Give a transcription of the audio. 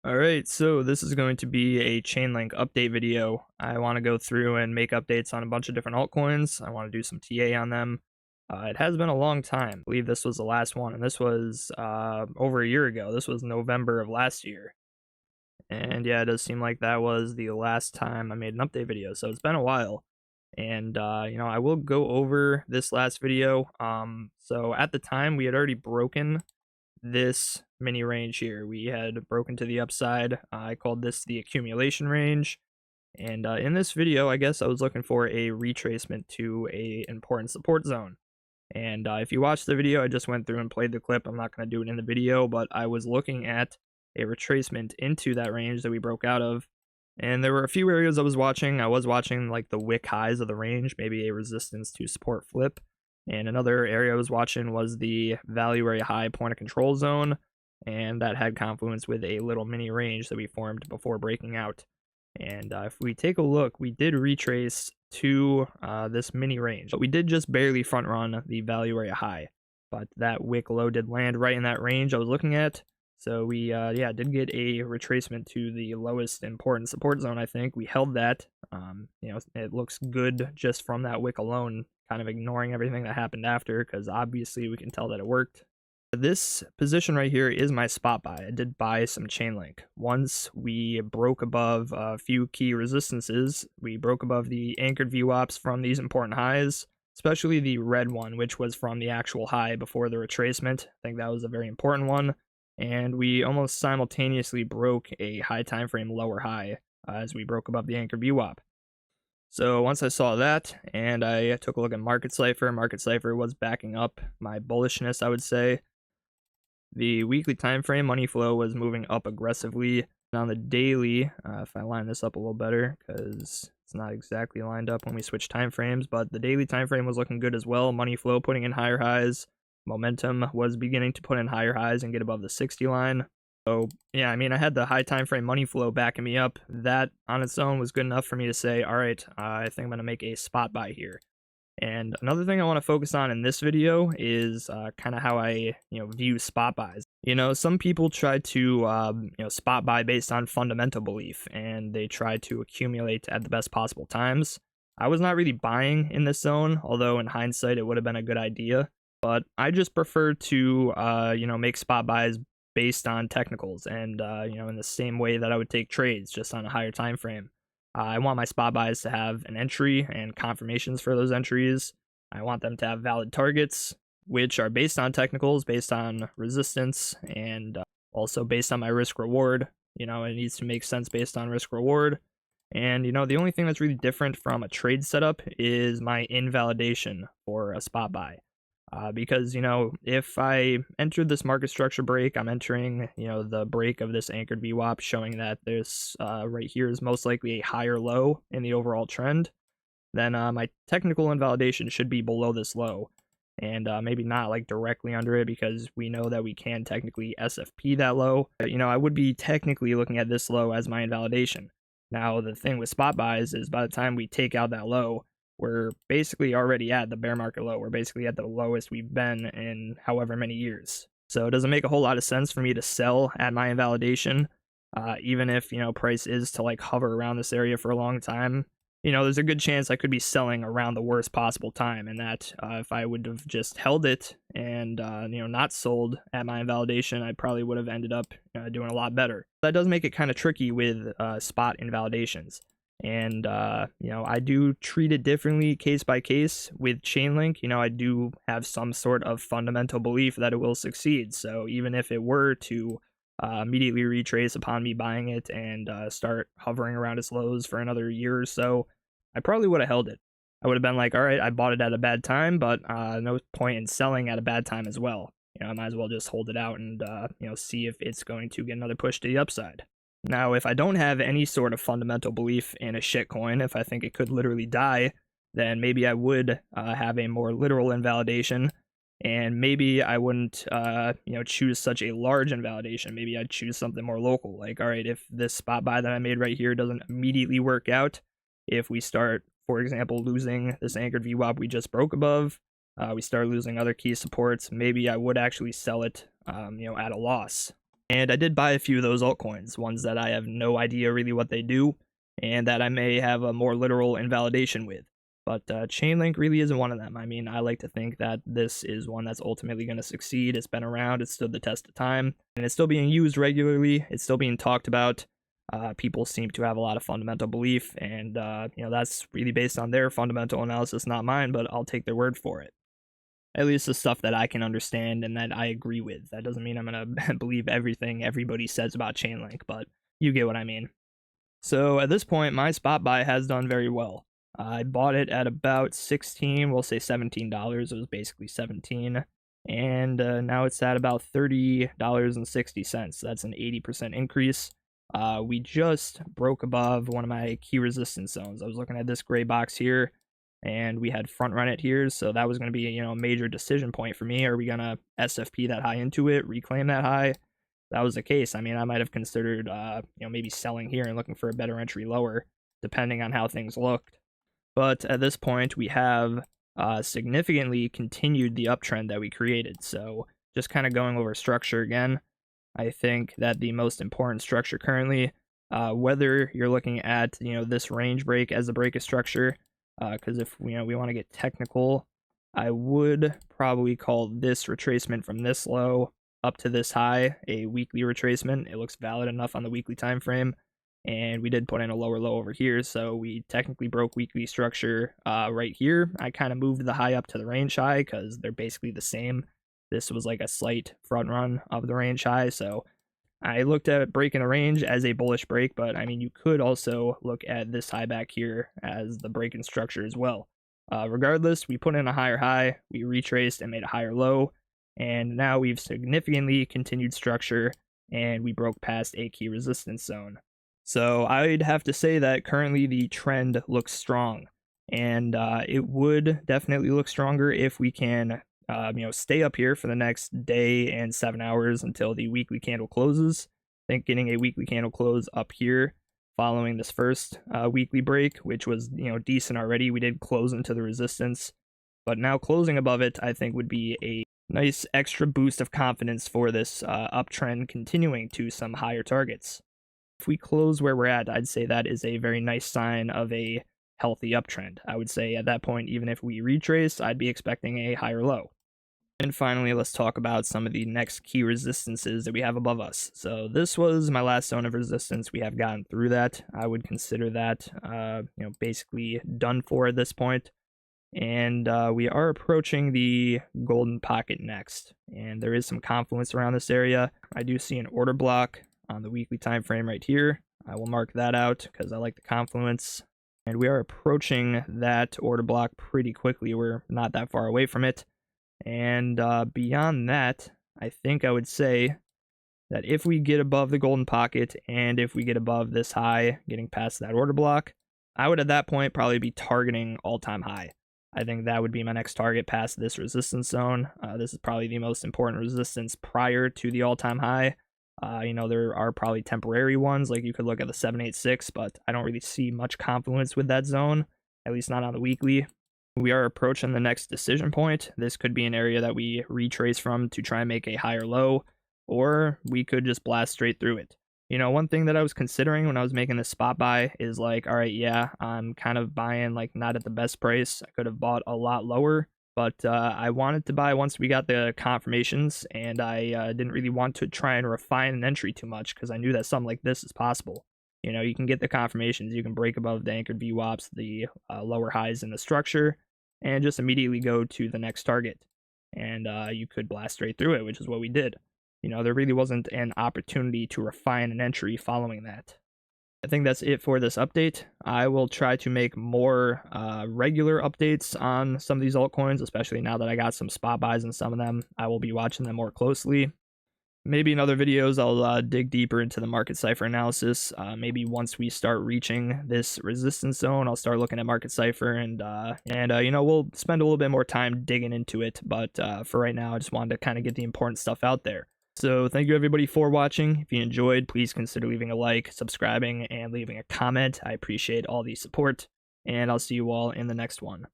Alright, so this is going to be a Chainlink update video. I want to go through and make updates on a bunch of different altcoins. I want to do some TA on them. It has been a long time. I believe this was the last one, and this was over a year ago. This was November of last year. And yeah, it does seem like that was the last time I made an update video, so it's been a while. And I will go over this last video. So at the time, we had already broken this mini range here. We had broken to the upside. I called this the accumulation range. And in this video, I guess I was looking for a retracement to a important support zone. And if you watched the video, I just went through and played the clip. I'm not going to do it in the video, but I was looking at a retracement into that range that we broke out of. And there were a few areas I was watching. I was watching like the wick highs of the range, maybe a resistance to support flip. And another area I was watching was the value area high point of control zone, and that had confluence with a little mini range that we formed before breaking out. And if we take a look, we did retrace to this mini range, but we did just barely front run the value area high. But that wick low did land right in that range I was looking at. So we, did get a retracement to the lowest important support zone, I think. We held that. It looks good just from that wick alone, kind of ignoring everything that happened after, because obviously we can tell that it worked. This position right here is my spot buy. I did buy some Chainlink. Once we broke above a few key resistances, we broke above the anchored VWAPs from these important highs, especially the red one, which was from the actual high before the retracement. I think that was a very important one. And we almost simultaneously broke a high time frame lower high as we broke above the anchored VWAP. So once I saw that, and I took a look at Market Cipher was backing up my bullishness, I would say. The weekly time frame money flow was moving up aggressively. And on the daily, if I line this up a little better, because it's not exactly lined up when we switch time frames, but the daily time frame was looking good as well. Money flow putting in higher highs. Momentum was beginning to put in higher highs and get above the 60 line. So yeah, I mean, I had the high time frame money flow backing me up. That on its own was good enough for me to say, all right, I think I'm going to make a spot buy here. And another thing I want to focus on in this video is kind of how I view spot buys. Some people try to spot buy based on fundamental belief, and they try to accumulate at the best possible times. I was not really buying in this zone, although in hindsight it would have been a good idea. But I just prefer to, make spot buys based on technicals and, in the same way that I would take trades, just on a higher time frame. I want my spot buys to have an entry and confirmations for those entries. I want them to have valid targets, which are based on technicals, based on resistance, and also based on my risk reward. It needs to make sense based on risk reward. And, the only thing that's really different from a trade setup is my invalidation for a spot buy. Because, if I entered this market structure break, I'm entering, the break of this anchored VWAP, showing that this right here is most likely a higher low in the overall trend, then my technical invalidation should be below this low. And maybe not like directly under it, because we know that we can technically SFP that low. But, I would be technically looking at this low as my invalidation. Now, the thing with spot buys is by the time we take out that low, we're basically already at the bear market low. We're basically at the lowest we've been in however many years. So it doesn't make a whole lot of sense for me to sell at my invalidation, even if, price is to like hover around this area for a long time. There's a good chance I could be selling around the worst possible time, and that if I would have just held it and, not sold at my invalidation, I probably would have ended up doing a lot better. That does make it kind of tricky with spot invalidations. And, I do treat it differently case by case with Chainlink. I do have some sort of fundamental belief that it will succeed. So even if it were to immediately retrace upon me buying it and start hovering around its lows for another year or so, I probably would have held it. I would have been like, all right, I bought it at a bad time, but no point in selling at a bad time as well. I might as well just hold it out and, see if it's going to get another push to the upside. Now, if I don't have any sort of fundamental belief in a shitcoin, if I think it could literally die, then maybe I would have a more literal invalidation, and maybe I wouldn't, choose such a large invalidation. Maybe I'd choose something more local. Like, all right, if this spot buy that I made right here doesn't immediately work out, if we start, for example, losing this anchored VWAP we just broke above, we start losing other key supports, maybe I would actually sell it, at a loss. And I did buy a few of those altcoins, ones that I have no idea really what they do, and that I may have a more literal invalidation with. But Chainlink really isn't one of them. I mean, I like to think that this is one that's ultimately going to succeed. It's been around, it's stood the test of time, and it's still being used regularly. It's still being talked about. People seem to have a lot of fundamental belief, and that's really based on their fundamental analysis, not mine. But I'll take their word for it. At least the stuff that I can understand and that I agree with. That doesn't mean I'm gonna believe everything everybody says about Chainlink, but you get what I mean. So at this point, my spot buy has done very well. I bought it at about 16, we'll say $17. It was basically 17, and now it's at about $30.60. That's an 80% increase. We just broke above one of my key resistance zones. I was looking at this gray box here, and we had front run it here, so that was going to be a major decision point for me. Are we going to SFP that high into it, reclaim that high? If that was the case, I mean, I might have considered maybe selling here and looking for a better entry lower, depending on how things looked. But at this point, we have significantly continued the uptrend that we created. So just kind of going over structure again, I think that the most important structure currently, whether you're looking at this range break as a break of structure, because if we want to get technical, I would probably call this retracement from this low up to this high a weekly retracement. It looks valid enough on the weekly time frame, and we did put in a lower low over here, so we technically broke weekly structure right here. I kind of moved the high up to the range high because they're basically the same. This was like a slight front run of the range high, so I looked at breaking the range as a bullish break, but I mean, you could also look at this high back here as the break in structure as well. Regardless, we put in a higher high, we retraced and made a higher low, and now we've significantly continued structure, and we broke past a key resistance zone. So I'd have to say that currently the trend looks strong, and it would definitely look stronger if we can stay up here for the next day and 7 hours until the weekly candle closes. I think getting a weekly candle close up here following this first weekly break, which was decent already. We did close into the resistance, but now closing above it, I think would be a nice extra boost of confidence for this uptrend continuing to some higher targets. If we close where we're at, I'd say that is a very nice sign of a healthy uptrend. I would say at that point, even if we retrace, I'd be expecting a higher low. And finally, let's talk about some of the next key resistances that we have above us. So this was my last zone of resistance. We have gotten through that. I would consider that, basically done for at this point. And we are approaching the golden pocket next. And there is some confluence around this area. I do see an order block on the weekly time frame right here. I will mark that out because I like the confluence. And we are approaching that order block pretty quickly. We're not that far away from it. And beyond that, I think I would say that if we get above the golden pocket and if we get above this high, getting past that order block, I would at that point probably be targeting all-time high. I think that would be my next target past this resistance zone. This is probably the most important resistance prior to the all-time high. There are probably temporary ones, like you could look at the 786, but I don't really see much confluence with that zone, at least not on the weekly. We are approaching the next decision point. This could be an area that we retrace from to try and make a higher low, or we could just blast straight through it. One thing that I was considering when I was making this spot buy is like, all right, yeah, I'm kind of buying like not at the best price. I could have bought a lot lower, but I wanted to buy once we got the confirmations, and I didn't really want to try and refine an entry too much because I knew that something like this is possible. You can get the confirmations, you can break above the anchored VWAPs, the lower highs in the structure, and just immediately go to the next target. And you could blast straight through it, which is what we did. There really wasn't an opportunity to refine an entry following that. I think that's it for this update. I will try to make more regular updates on some of these altcoins, especially now that I got some spot buys in some of them. I will be watching them more closely. Maybe in other videos, I'll dig deeper into the market cipher analysis. Maybe once we start reaching this resistance zone, I'll start looking at market cipher, and we'll spend a little bit more time digging into it. But for right now, I just wanted to kind of get the important stuff out there. So thank you everybody for watching. If you enjoyed, please consider leaving a like, subscribing, and leaving a comment. I appreciate all the support, and I'll see you all in the next one.